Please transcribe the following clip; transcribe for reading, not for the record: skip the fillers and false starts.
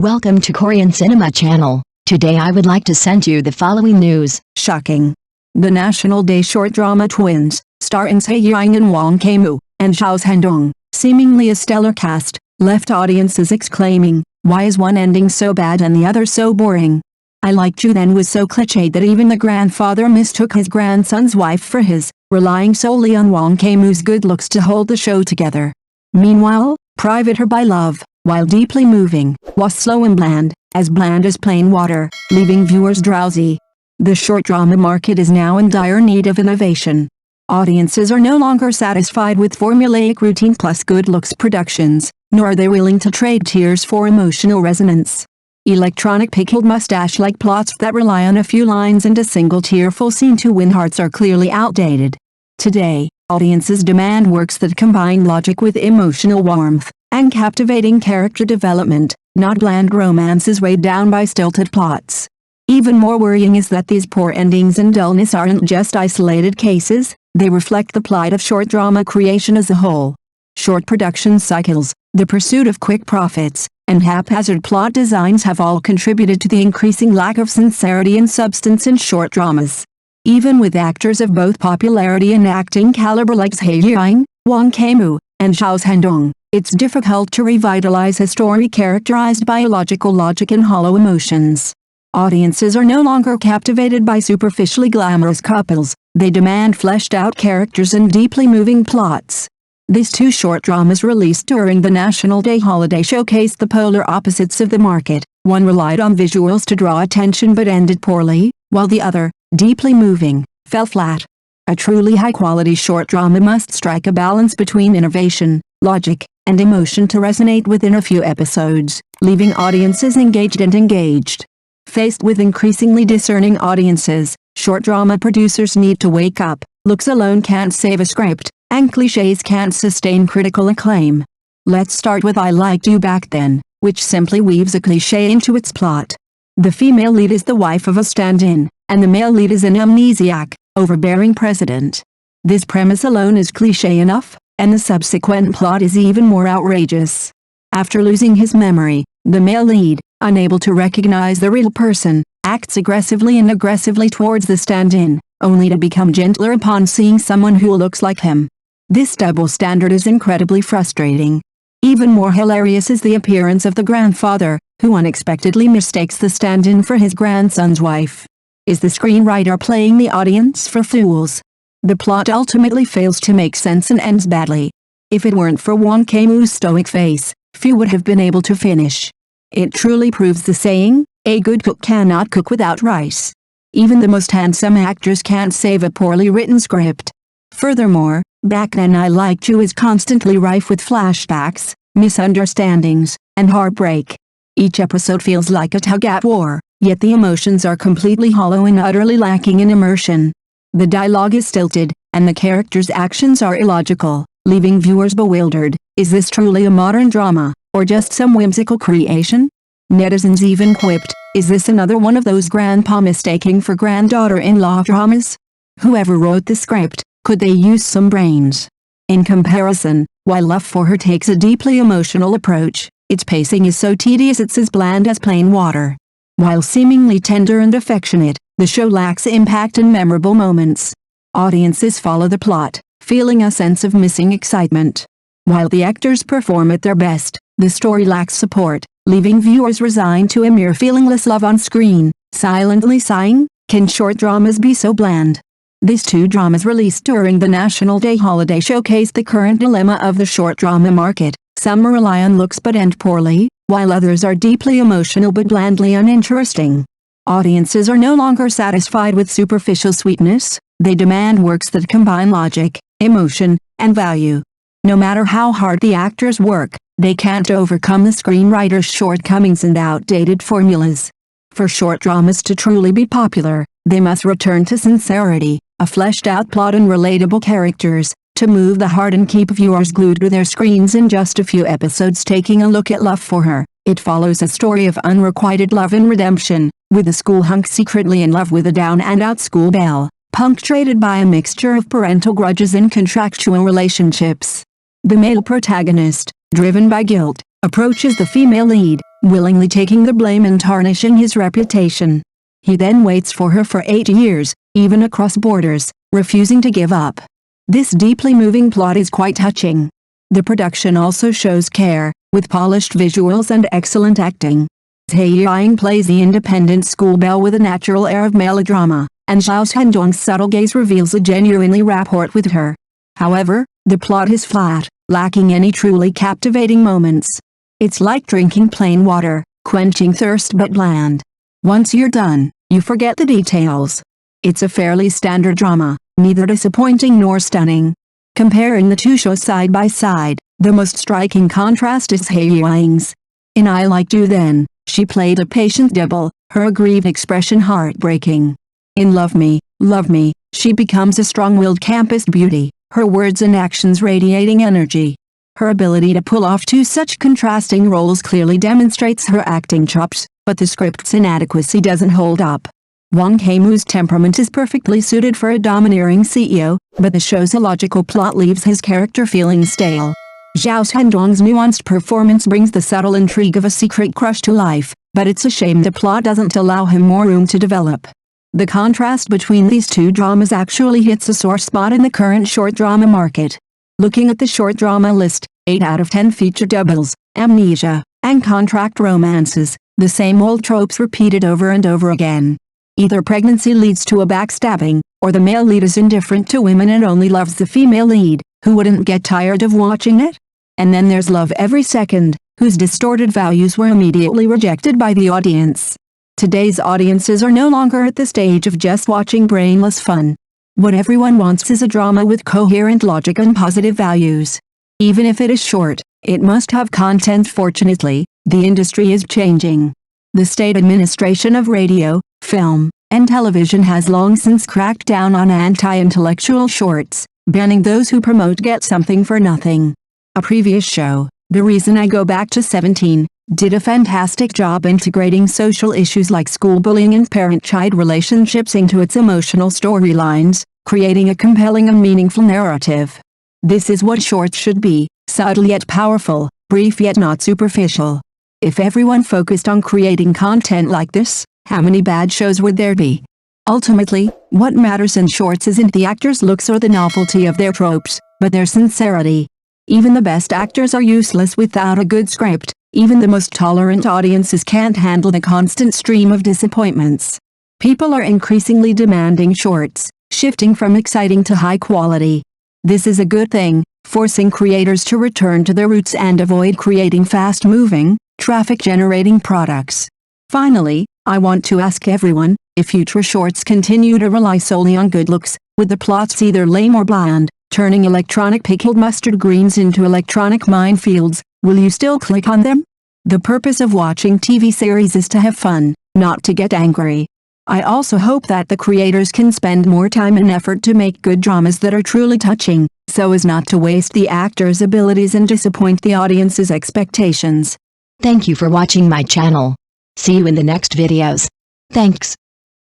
Welcome to Korean Cinema Channel. Today I would like to send you the following news. Shocking. The National Day short drama Twins, starring Zhai Yiying and Wang Kaimu, and Zhendong, seemingly a stellar cast, left audiences exclaiming, "Why is one ending so bad and the other so boring?" "I Liked You Then" was so cliched that even the grandfather mistook his grandson's wife for his, relying solely on Wang Kaimu's good looks to hold the show together. Meanwhile, Private Her by Love, while deeply moving, was slow and bland as plain water, leaving viewers drowsy. The short drama market is now in dire need of innovation. Audiences are no longer satisfied with formulaic routine plus good looks productions, nor are they willing to trade tears for emotional resonance. Electronic pickled mustache-like plots that rely on a few lines and a single tearful scene to win hearts are clearly outdated. Today, audiences demand works that combine logic with emotional warmth, and captivating character development, not bland romances weighed down by stilted plots. Even more worrying is that these poor endings and dullness aren't just isolated cases, they reflect the plight of short drama creation as a whole. Short production cycles, the pursuit of quick profits, and haphazard plot designs have all contributed to the increasing lack of sincerity and substance in short dramas. Even with actors of both popularity and acting caliber like Zhai Yiying, Wang Kaimu, and Zhendong, it's difficult to revitalize a story characterized by illogical logic and hollow emotions. Audiences are no longer captivated by superficially glamorous couples, they demand fleshed-out characters and deeply moving plots. These two short dramas released during the National Day holiday showcased the polar opposites of the market. One relied on visuals to draw attention but ended poorly, while the other, deeply moving, fell flat. A truly high-quality short drama must strike a balance between innovation, logic, and emotion to resonate within a few episodes, leaving audiences engaged. Faced with increasingly discerning audiences, short drama producers need to wake up. Looks alone can't save a script, and clichés can't sustain critical acclaim. Let's start with I Liked You Back Then, which simply weaves a cliché into its plot. The female lead is the wife of a stand-in, and the male lead is an amnesiac, overbearing president. This premise alone is cliché enough, and the subsequent plot is even more outrageous. After losing his memory, the male lead, unable to recognize the real person, acts aggressively towards the stand-in, only to become gentler upon seeing someone who looks like him. This double standard is incredibly frustrating. Even more hilarious is the appearance of the grandfather, who unexpectedly mistakes the stand-in for his grandson's wife. Is the screenwriter playing the audience for fools? The plot ultimately fails to make sense and ends badly. If it weren't for Wang Kaimu's stoic face, few would have been able to finish. It truly proves the saying, a good cook cannot cook without rice. Even the most handsome actors can't save a poorly written script. Furthermore, Back Then I Liked You is constantly rife with flashbacks, misunderstandings, and heartbreak. Each episode feels like a tug-of-war, yet the emotions are completely hollow and utterly lacking in immersion. The dialogue is stilted, and the characters' actions are illogical, leaving viewers bewildered. Is this truly a modern drama, or just some whimsical creation? Netizens even quipped, is this another one of those grandpa mistaking for granddaughter-in-law dramas? Whoever wrote the script, could they use some brains? In comparison, while Love for Her takes a deeply emotional approach, its pacing is so tedious it's as bland as plain water. While seemingly tender and affectionate, the show lacks impact and memorable moments. Audiences follow the plot, feeling a sense of missing excitement. While the actors perform at their best, the story lacks support, leaving viewers resigned to a mere feelingless love on screen. Silently sighing, can short dramas be so bland? These two dramas released during the National Day holiday showcase the current dilemma of the short drama market. Some rely on looks but end poorly, while others are deeply emotional but blandly uninteresting. Audiences are no longer satisfied with superficial sweetness, they demand works that combine logic, emotion, and value. No matter how hard the actors work, they can't overcome the screenwriter's shortcomings and outdated formulas. For short dramas to truly be popular, they must return to sincerity, a fleshed-out plot and relatable characters, to move the heart and keep viewers glued to their screens. In just a few episodes taking a look at Love for Her, it follows a story of unrequited love and redemption, with a school hunk secretly in love with a down-and-out school belle, punctuated by a mixture of parental grudges and contractual relationships. The male protagonist, driven by guilt, approaches the female lead, willingly taking the blame and tarnishing his reputation. He then waits for her for 8 years, even across borders, refusing to give up. This deeply moving plot is quite touching. The production also shows care, with polished visuals and excellent acting. Zhai Yiying plays the independent schoolgirl with a natural air of melodrama, and Zhendong's subtle gaze reveals a genuinely rapport with her. However, the plot is flat, lacking any truly captivating moments. It's like drinking plain water, quenching thirst but bland. Once you're done, you forget the details. It's a fairly standard drama, neither disappointing nor stunning. Comparing the two shows side by side, the most striking contrast is Zhai Yiying's. In I Liked You Then, she played a patient double, her aggrieved expression heartbreaking. In Love Me, she becomes a strong-willed campus beauty, her words and actions radiating energy. Her ability to pull off two such contrasting roles clearly demonstrates her acting chops, but the script's inadequacy doesn't hold up. Wang Kaimu's temperament is perfectly suited for a domineering CEO, but the show's illogical plot leaves his character feeling stale. Zhendong's nuanced performance brings the subtle intrigue of a secret crush to life, but it's a shame the plot doesn't allow him more room to develop. The contrast between these two dramas actually hits a sore spot in the current short drama market. Looking at the short drama list, 8 out of 10 feature doubles, amnesia, and contract romances, the same old tropes repeated over and over again. Either pregnancy leads to a backstabbing, or the male lead is indifferent to women and only loves the female lead, who wouldn't get tired of watching it? And then there's Love Every Second, whose distorted values were immediately rejected by the audience. Today's audiences are no longer at the stage of just watching brainless fun. What everyone wants is a drama with coherent logic and positive values. Even if it is short, it must have content. Fortunately, the industry is changing. The state administration of radio, film, and television has long since cracked down on anti-intellectual shorts, banning those who promote get something for nothing. A previous show, The Reason I Go Back to 17, did a fantastic job integrating social issues like school bullying and parent-child relationships into its emotional storylines, creating a compelling and meaningful narrative. This is what shorts should be, subtle yet powerful, brief yet not superficial. If everyone focused on creating content like this, how many bad shows would there be? Ultimately, what matters in shorts isn't the actors' looks or the novelty of their tropes, but their sincerity. Even the best actors are useless without a good script. Even the most tolerant audiences can't handle the constant stream of disappointments. People are increasingly demanding shorts, shifting from exciting to high quality. This is a good thing, forcing creators to return to their roots and avoid creating fast-moving, traffic-generating products. Finally, I want to ask everyone, if future shorts continue to rely solely on good looks, with the plots either lame or bland, turning electronic pickled mustard greens into electronic minefields, will you still click on them? The purpose of watching TV series is to have fun, not to get angry. I also hope that the creators can spend more time and effort to make good dramas that are truly touching, so as not to waste the actors' abilities and disappoint the audience's expectations. Thank you for watching my channel. See you in the next videos. Thanks.